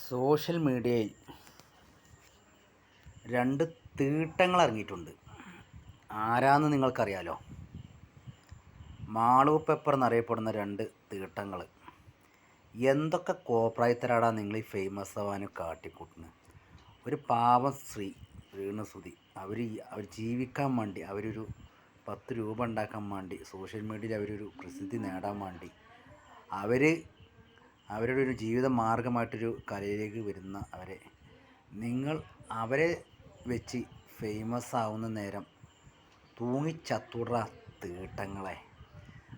Social മീഡിയയിൽ രണ്ട് തീട്ടങ്ങൾ ഇറങ്ങിയിട്ടുണ്ട്. ആരാന്ന് നിങ്ങൾക്കറിയാലോ? മാളു പെപ്പർ എന്നറിയപ്പെടുന്ന രണ്ട് തീട്ടങ്ങൾ. എന്തൊക്കെ കോപ്രായത്തരാടാ നിങ്ങൾ ഈ ഫേമസ് ആവാനും കാട്ടിക്കൂട്ടുന്നത്. ഒരു പാവം സ്ത്രീ രേണുസുതി അവർ ജീവിക്കാൻ വേണ്ടി അവരൊരു 10 രൂപ ഉണ്ടാക്കാൻ വേണ്ടി സോഷ്യൽ മീഡിയയിൽ അവരൊരു പ്രസിദ്ധി നേടാൻ വേണ്ടി അവരുടെ ഒരു ജീവിത മാർഗമായിട്ടൊരു കലയിലേക്ക് വരുന്ന നിങ്ങൾ അവരെ വെച്ച് ഫേമസ് ആവുന്ന നേരം തൂങ്ങിച്ചത്തുട തീട്ടങ്ങളെ.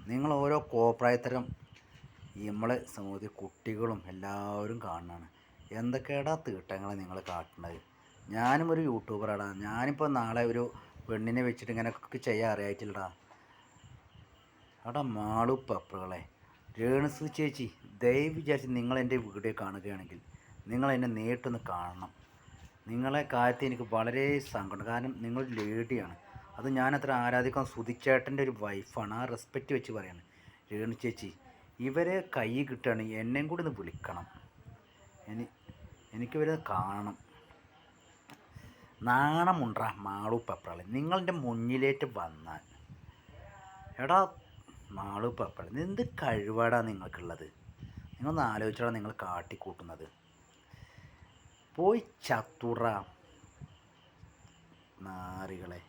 നിങ്ങൾ ഓരോ കോപ്രായത്തരം നമ്മളെ സമൂഹത്തിൽ കുട്ടികളും എല്ലാവരും കാണുന്നതാണ്. എന്തൊക്കെയാടാ തീട്ടങ്ങളെ നിങ്ങൾ കാട്ടുന്നത്? ഞാനും ഒരു യൂട്യൂബറാടാ. ഞാനിപ്പോൾ നാളെ ഒരു പെണ്ണിനെ വെച്ചിട്ട് ഇങ്ങനെയൊക്കെ ചെയ്യാൻ അറിയായിട്ടില്ലടാ. എടാ മാളു പെപ്പറുകളെ, രേണുസു ചേച്ചി, ദയവ് വിചാരിച്ച് നിങ്ങൾ എൻ്റെ വീഡിയോ കാണുകയാണെങ്കിൽ നിങ്ങൾ എന്നെ നേരിട്ടൊന്ന് കാണണം. നിങ്ങളെ കാര്യത്തിൽ എനിക്ക് വളരെ സങ്കടം. കാരണം നിങ്ങൾ ലേഡിയാണ്. അത് ഞാനത്ര ആരാധിക്കാൻ സുധിച്ചേട്ടൻ്റെ ഒരു വൈഫാണ്. ആ റെസ്പെക്റ്റ് വെച്ച് പറയാണ്. രേണു ചേച്ചി, ഇവരെ കൈ കിട്ടുകയാണെങ്കിൽ എന്നെയും കൂടി ഒന്ന് വിളിക്കണം. എനിക്കിവരെ കാണണം. നാണമുണ്ടാ മാളു പെപ്പറകളെ, നിങ്ങളെൻ്റെ മുന്നിലേക്ക് വന്നാൽ. എടാ മാളു പെപ്പറ, എന്ത് കഴിവാടാ നിങ്ങൾക്കുള്ളത്? നിങ്ങളൊന്ന് ആലോചിച്ചാണ് നിങ്ങൾ കാട്ടിക്കൂട്ടുന്നത്. പോയി ചത്തുറ നാറികളെ.